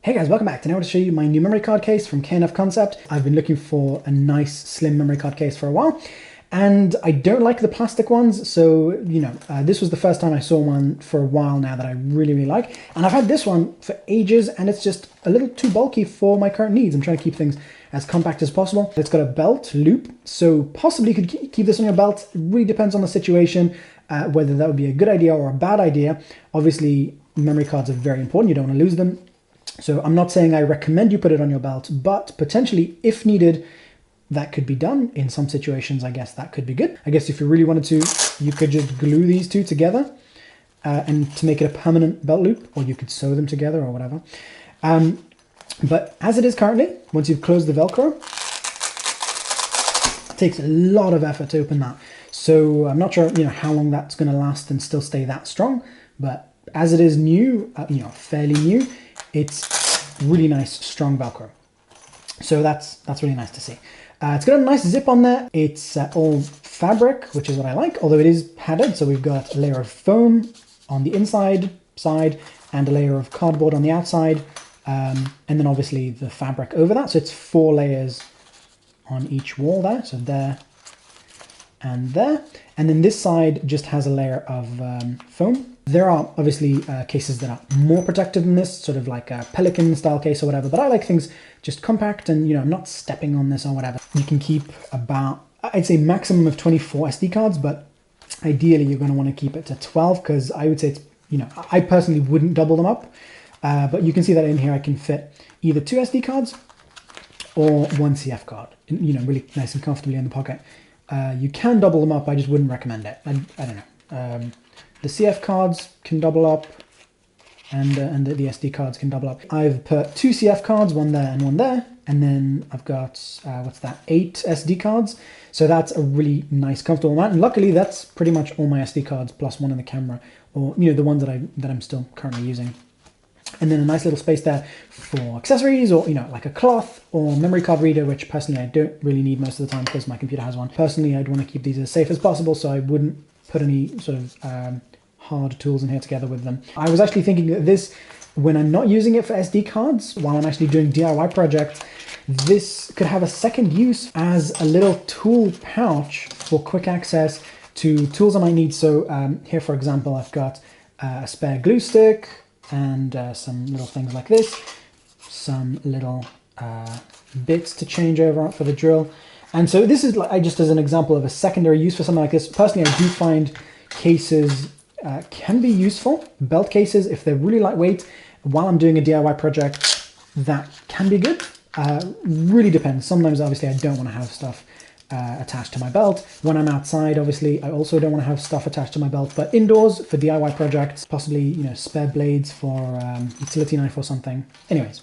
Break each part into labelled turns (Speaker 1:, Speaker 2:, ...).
Speaker 1: Hey guys, welcome back. Today I want to show you my new memory card case from K&F Concept. I've been looking for a nice slim memory card case for a while, and I don't like the plastic ones, so this was the first time I saw one for a while now that I really like. And I've had this one for ages, and it's just a little too bulky for my current needs. I'm trying to keep things as compact as possible. It's got a belt loop, so possibly you could keep this on your belt. It really depends on the situation, whether that would be a good idea or a bad idea. Obviously, memory cards are very important. You don't want to lose them. So I'm not saying I recommend you put it on your belt, but potentially, if needed, that could be done. In some situations, I guess that could be good. I guess if you really wanted to, you could just glue these two together and to make it a permanent belt loop, or you could sew them together or whatever. But as it is currently, once you've closed the Velcro, it takes a lot of effort to open that. So I'm not sure, how long that's going to last and still stay that strong. But as it is new, fairly new, it's really nice, strong Velcro. So that's really nice to see. It's got a nice zip on there. It's all fabric, which is what I like, although it is padded. So we've got a layer of foam on the inside side and a layer of cardboard on the outside. And then obviously the fabric over that. So it's 4 layers on each wall there. So there and there. And then this side just has a layer of foam. There are obviously cases that are more protective than this, sort of like a Pelican style case or whatever, but I like things just compact and, I'm not stepping on this or whatever. You can keep about, I'd say maximum of 24 SD cards, but ideally you're going to want to keep it to 12 because I would say it's, I personally wouldn't double them up, but you can see that in here I can fit either 2 SD cards or 1 CF card, really nice and comfortably in the pocket. You can double them up, I just wouldn't recommend it. I don't know. The CF cards can double up, and the SD cards can double up. I've put 2 CF cards, one there and one there, and then I've got, 8 SD cards. So that's a really nice, comfortable amount. And luckily, that's pretty much all my SD cards plus one in the camera, or the ones that I'm still currently using. And then a nice little space there for accessories, or like a cloth or memory card reader, which personally I don't really need most of the time because my computer has one. Personally, I'd want to keep these as safe as possible, so I wouldn't put any sort of hard tools in here together with them. I was actually thinking that this, when I'm not using it for SD cards, while I'm actually doing DIY projects, this could have a second use as a little tool pouch for quick access to tools I might need. So here, for example, I've got a spare glue stick and some little things like this, some little bits to change over for the drill. And so this is just as an example of a secondary use for something like this. Personally, I do find cases can be useful. Belt cases, if they're really lightweight, while I'm doing a DIY project, that can be good. Really depends. Sometimes, obviously, I don't want to have stuff attached to my belt. When I'm outside, obviously, I also don't want to have stuff attached to my belt. But indoors, for DIY projects, possibly, spare blades for utility knife or something. Anyways,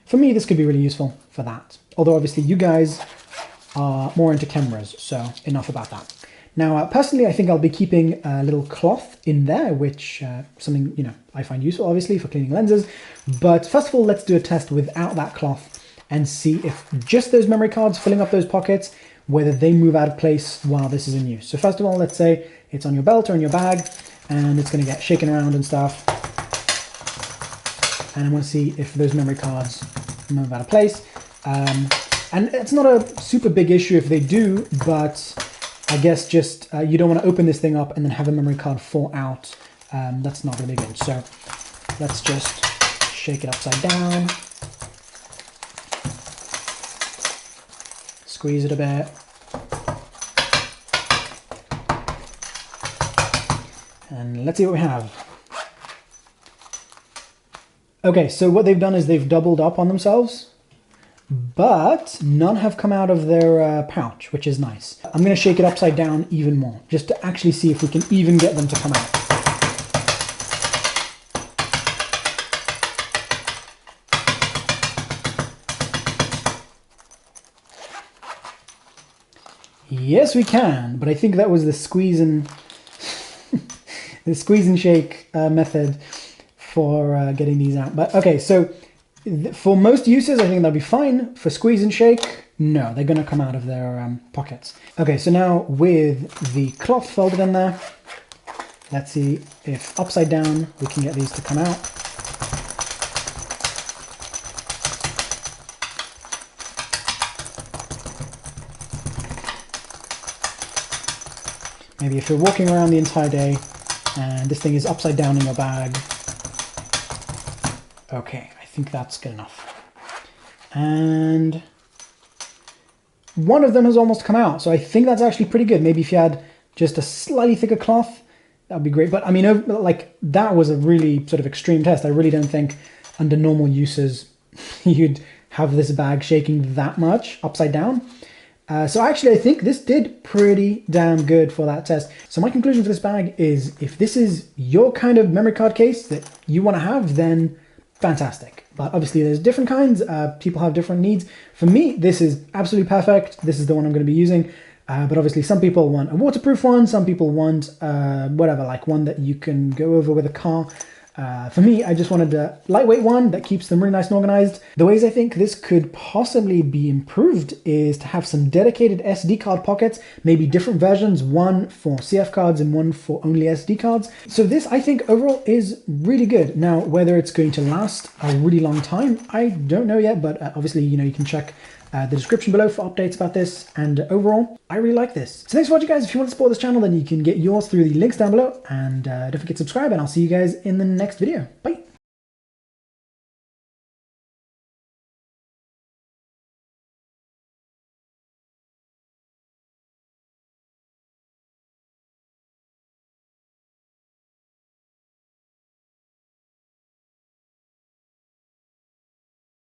Speaker 1: for me, this could be really useful for that. Although, obviously, you guys are more into cameras, so enough about that. Now, personally, I think I'll be keeping a little cloth in there, which something, I find useful, obviously, for cleaning lenses. But first of all, let's do a test without that cloth and see if just those memory cards filling up those pockets, whether they move out of place while this is in use. So first of all, let's say it's on your belt or in your bag, and it's going to get shaken around and stuff. And I want to see if those memory cards move out of place. And it's not a super big issue if they do, but I guess just you don't want to open this thing up and then have a memory card fall out. That's not really good. So let's just shake it upside down. Squeeze it a bit. And let's see what we have. Okay, so what they've done is they've doubled up on themselves, but none have come out of their pouch, which is nice. I'm going to shake it upside down even more, just to actually see if we can even get them to come out. Yes, we can, but I think that was the squeeze and the squeeze and shake method for getting these out. But okay, so for most uses, I think they'll be fine. For squeeze and shake, no, they're going to come out of their pockets. Okay, so now with the cloth folded in there, Let's see if upside down we can get these to come out. maybe if you're walking around the entire day and this thing is upside down in your bag. Okay, I think that's good enough. And one of them has almost come out, so I think that's actually pretty good. Maybe if you had just a slightly thicker cloth, that would be great. But I mean, like, that was a really sort of extreme test. I really don't think under normal uses you'd have this bag shaking that much upside down. So actually, I think this did pretty damn good for that test. So my conclusion for this bag is, if this is your kind of memory card case that you want to have, then fantastic. But obviously there's different kinds, people have different needs. For me, this is absolutely perfect. This is the one I'm going to be using. But obviously some people want a waterproof one, some people want whatever, like one that you can go over with a car. For me, I just wanted a lightweight one that keeps them really nice and organized. The ways I think this could possibly be improved is to have some dedicated SD card pockets, maybe different versions, one for CF cards and one for only SD cards. So this, I think, overall is really good. Now, whether it's going to last a really long time, I don't know yet, but obviously, you know, you can check the description below for updates about this, and overall, I really like this. So thanks for watching, guys. If you want to support this channel, then you can get yours through the links down below, and don't forget to subscribe, and I'll see you guys in the next video. Bye!